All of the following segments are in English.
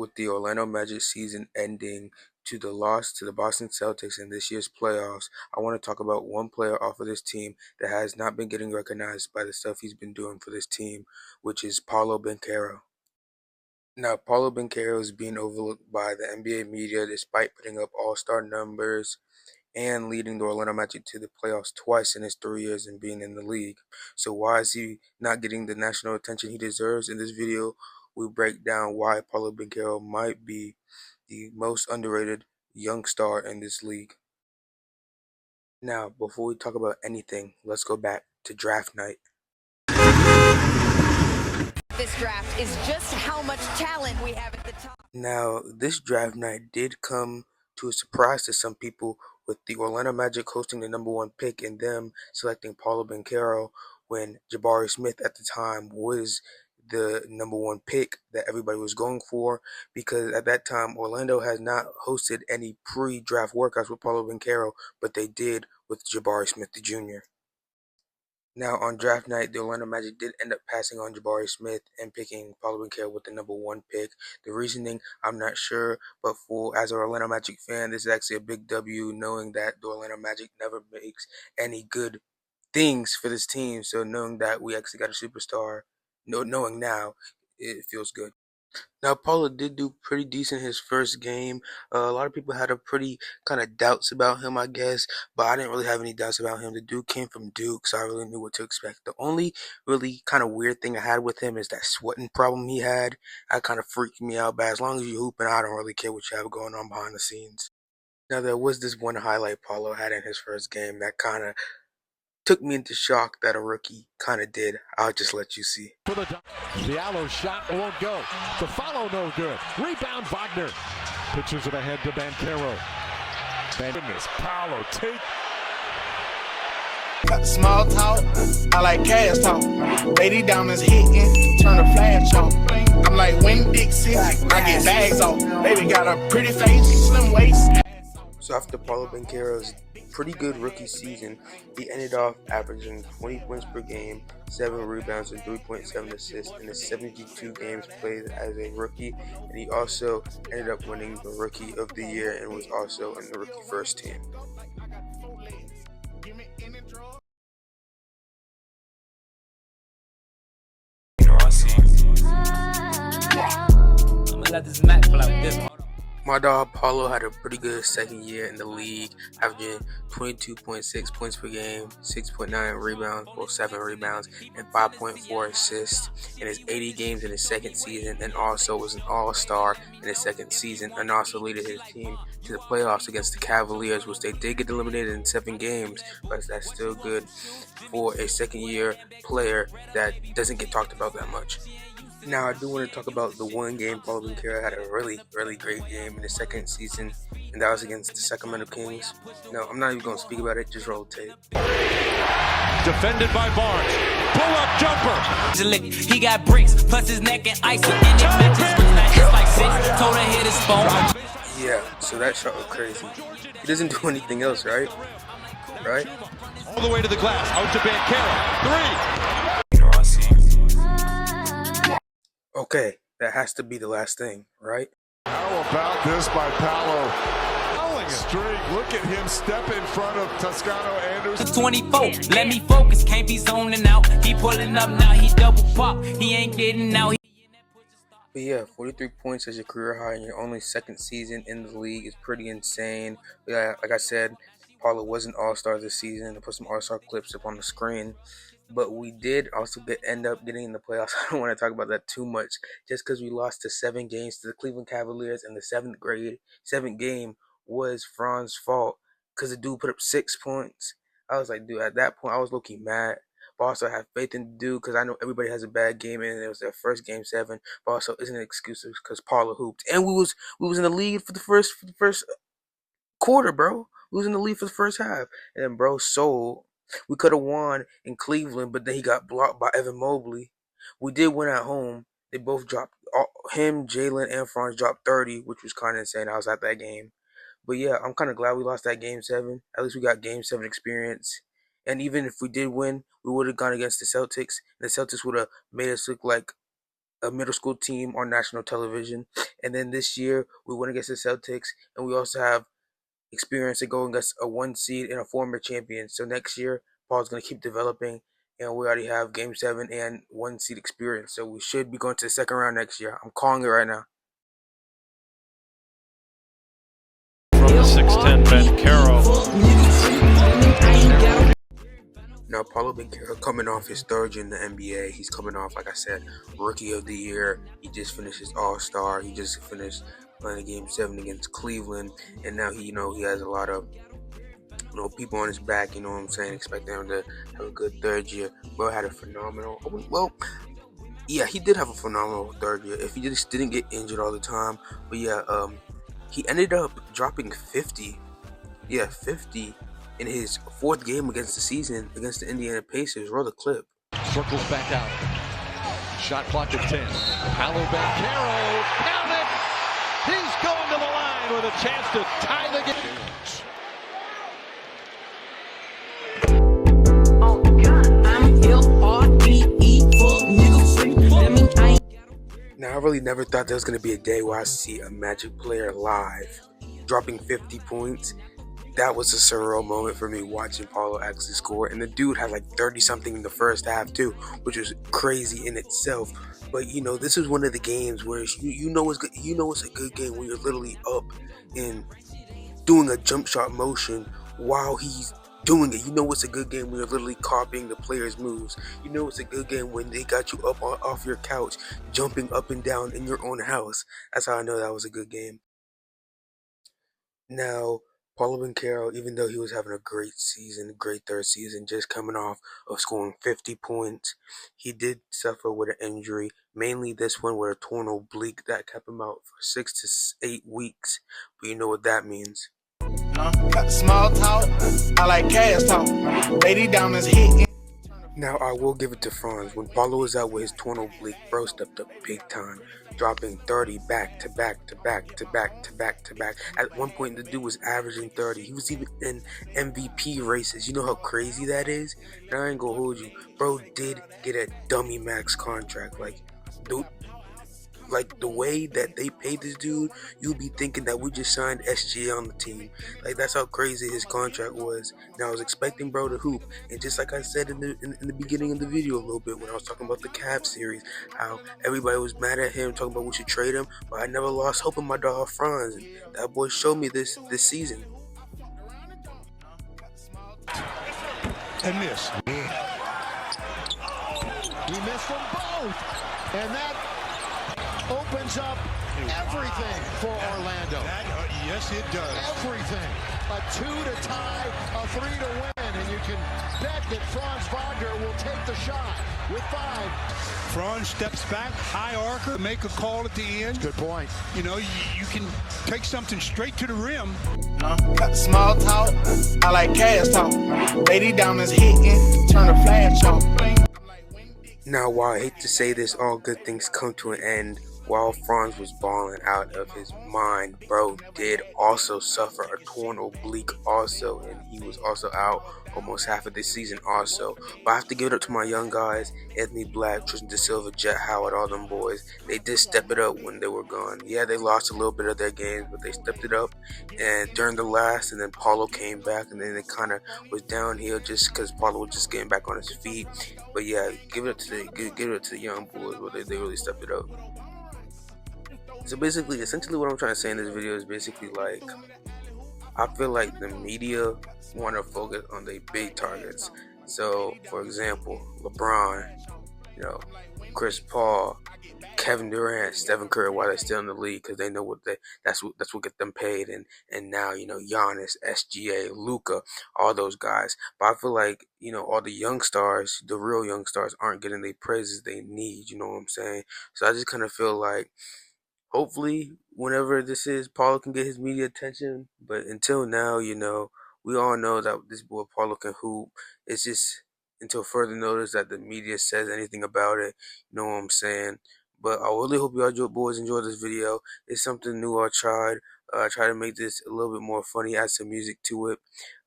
with the Orlando Magic season ending to the loss to the Boston Celtics in this year's playoffs, I want to talk about one player off of this team that has not been getting recognized by the stuff he's been doing for this team, which is Paolo Banchero. Now, Paolo Banchero is being overlooked by the NBA media despite putting up all-star numbers and leading the Orlando Magic to the playoffs twice in his 3 years and being in the league. So why is he not getting the national attention he deserves? In this video, we break down why Paolo Banchero might be the most underrated young star in this league. Now, before we talk about anything, let's go back to draft night. This draft is just how much talent we have at the top. Now, this draft night did come to a surprise to some people, with the Orlando Magic hosting the #1 pick and them selecting Paolo Banchero when Jabari Smith at the time was the #1 pick that everybody was going for, because at that time Orlando has not hosted any pre-draft workouts with Paolo Banchero, but they did with Jabari Smith Jr. Now, on draft night, the Orlando Magic did end up passing on Jabari Smith and picking Paolo Banchero with the #1 pick. The reasoning, I'm not sure, but as an Orlando Magic fan, this is actually a big W, knowing that the Orlando Magic never makes any good things for this team. So knowing that we actually got a superstar, knowing now, it feels good. Now, Paolo did do pretty decent his first game. A lot of people had a pretty kind of doubts about him, I guess, but I didn't really have any doubts about him. The dude came from Duke, so I really knew what to expect. The only really kind of weird thing I had with him is that sweating problem he had. That kind of freaked me out, but as long as you're hooping, I don't really care what you have going on behind the scenes. Now, there was this one highlight Paolo had in his first game that kind of took me into shock that a rookie kind of did. I'll just let you see. For the Diallo shot won't go. The follow no good. Rebound Wagner. Pitches it ahead to Banchero. Goodness, Paolo take. Got the small talk, I like cash talk. Lady diamonds hitting, turn the flash off. I'm like Wayne Dixie, I get bags off. Baby got a pretty face, slim waist. So after Paolo Banchero's pretty good rookie season, he ended off averaging 20 points per game, 7 rebounds, and 3.7 assists in his 72 games played as a rookie, and he also ended up winning the Rookie of the Year and was also in the rookie first team. I'm gonna let this Mac play like this. My dog Paolo had a pretty good second year in the league, averaging 22.6 points per game, 6.9 rebounds, 7 rebounds, and 5.4 assists in his 80 games in his second season, and also was an all-star in his second season, and also led his team to the playoffs against the Cavaliers, which they did get eliminated in 7 games, but that's still good for a second-year player that doesn't get talked about that much. Now, I do want to talk about the one game Paolo Banchero had a really, really great game in his second season, and that was against the Sacramento Kings. No, I'm not even going to speak about it, just roll tape. Defended by Barnes. Pull-up jumper. He got bricks, plus his neck and ice, and it matches with that. It's like 6, told her hit his phone. Yeah, so that shot was crazy. He doesn't do anything else, right? Right? All the way to the glass. Out to Banchero. 3. Okay, that has to be the last thing, right? How about this by Paolo? Streak, look at him step in front of Toscano Anderson. 24, let me focus, can't be zoning out. He pulling up now, he double pop, he ain't getting out. But yeah, 43 points as your career high in your only second season in the league is pretty insane. Yeah, like I said, Paolo was an all-star this season. I put some all-star clips up on the screen. But we did also end up getting in the playoffs. I don't want to talk about that too much, just because we lost to 7 games to the Cleveland Cavaliers, and the seventh game was Franz's fault because the dude put up 6 points. I was like, dude, at that point, I was low-key mad. But also, I have faith in the dude because I know everybody has a bad game, and it was their first game 7. But also, isn't an excuse because Paolo hooped, and we was in the lead for the first quarter, bro. We was in the lead for the first half, and then bro sold. We could have won in Cleveland, but then he got blocked by Evan Mobley. We did win at home. They both dropped, him, Jalen, and Franz dropped 30, which was kind of insane. I was at that game. But yeah, I'm kind of glad we lost that game 7. At least we got game 7 experience. And even if we did win, we would have gone against the Celtics. And the Celtics would have made us look like a middle school team on national television. And then this year we went against the Celtics, and we also have experience in going against a one seed and a former champion. So next year, Paul's going to keep developing, and we already have Game 7 and one seed experience. So we should be going to the second round next year. I'm calling it right now. From the 6'10 Banchero. Now, Paolo Banchero coming off his third year in the NBA. He's coming off, like I said, Rookie of the Year. He just finished his All-Star. He just finished playing Game 7 against Cleveland, and now he has a lot of people on his back. You know what I'm saying? Expecting him to have a good third year. Bro had a phenomenal. Well, yeah, he did have a phenomenal third year. If he just didn't get injured all the time, but yeah, he ended up dropping 50. Yeah, 50 in his fourth game against the season against the Indiana Pacers. Roll the clip. Circles back out. Shot clock at 10. Paolo Banchero. Count it! He's going to the line with a chance to tie the game. Now, I really never thought there was going to be a day where I see a Magic player live dropping 50 points. That was a surreal moment for me watching Paulo actually score. And the dude had like 30-something in the first half too, which was crazy in itself. But, this is one of the games where you know it's good. You know it's a good game when you're literally up and doing a jump shot motion while he's doing it. You know it's a good game when you're literally copying the player's moves. You know it's a good game when they got you up off your couch, jumping up and down in your own house. That's how I know that was a good game. Now, Paolo Banchero, even though he was having a great season, great third season, just coming off of scoring 50 points, he did suffer with an injury, mainly this one with a torn oblique that kept him out for 6 to 8 weeks. But you know what that means. Small talk, I like cash talk. Lady diamonds hitting. Now, I will give it to Franz. When Paulo was out with his torn oblique, bro stepped up big time, dropping 30 back to back to back to back to back to back. At one point, the dude was averaging 30. He was even in MVP races. You know how crazy that is? Now, I ain't gonna hold you. Bro did get a dummy max contract. Dude, the way that they paid this dude, you'll be thinking that we just signed SGA on the team. That's how crazy his contract was. Now I was expecting bro to hoop, and just like I said in the beginning of the video a little bit when I was talking about the Cavs series, how everybody was mad at him, talking about we should trade him, but I never lost hope in my dog Franz, and that boy showed me this season. And miss. He missed from both, and that opens up everything for Orlando. Yes, it does. Everything. A 2 to tie, a 3 to win, and you can bet that Franz Wagner will take the shot with 5. Franz steps back, high archer, make a call at the end. Good point. You know, you can take something straight to the rim. Small talk, I like cash talk. Lady diamonds hitting, turn the flash off. Now, while I hate to say this, all good things come to an end. While Franz was balling out of his mind, bro did also suffer a torn oblique also, and he was also out almost half of this season also. But I have to give it up to my young guys, Anthony Black, Tristan Da Silva, Jet Howard, all them boys. They did step it up when they were gone. Yeah, they lost a little bit of their games, but they stepped it up. And during the last, and then Paulo came back, and then it kind of was downhill just because Paulo was just getting back on his feet. But yeah, give it up to the young boys, where they really stepped it up. So basically, essentially what I'm trying to say in this video is basically I feel like the media want to focus on the big targets. So, for example, LeBron, Chris Paul, Kevin Durant, Stephen Curry, while they're still in the league, because they know that's what get them paid, and now Giannis, SGA, Luka, all those guys. But I feel like all the young stars, the real young stars, aren't getting the praises they need. You know what I'm saying? So I just kind of feel like, hopefully, whenever this is, Paulo can get his media attention. But until now, we all know that this boy Paulo can hoop. It's just until further notice that the media says anything about it. You know what I'm saying? But I really hope y'all boys enjoy this video. It's something new I tried. I try to make this a little bit more funny, add some music to it.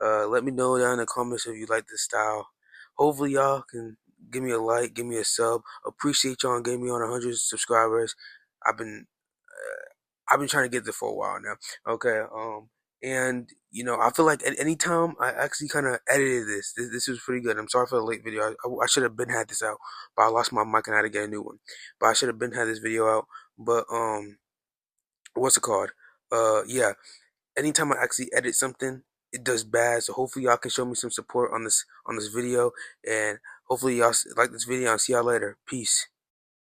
Let me know down in the comments if you like this style. Hopefully y'all can give me a like, give me a sub. Appreciate y'all and getting me on 100 subscribers. I've been trying to get there for a while now. Okay. And I feel like at any time I actually kind of edited this was pretty good. I'm sorry for the late video. I should have been had this out, but I lost my mic and I had to get a new one. But I should have been had this video out. But what's it called? Yeah. Anytime I actually edit something, it does bad. So hopefully y'all can show me some support on this video, and hopefully y'all like this video. I'll see y'all later. Peace.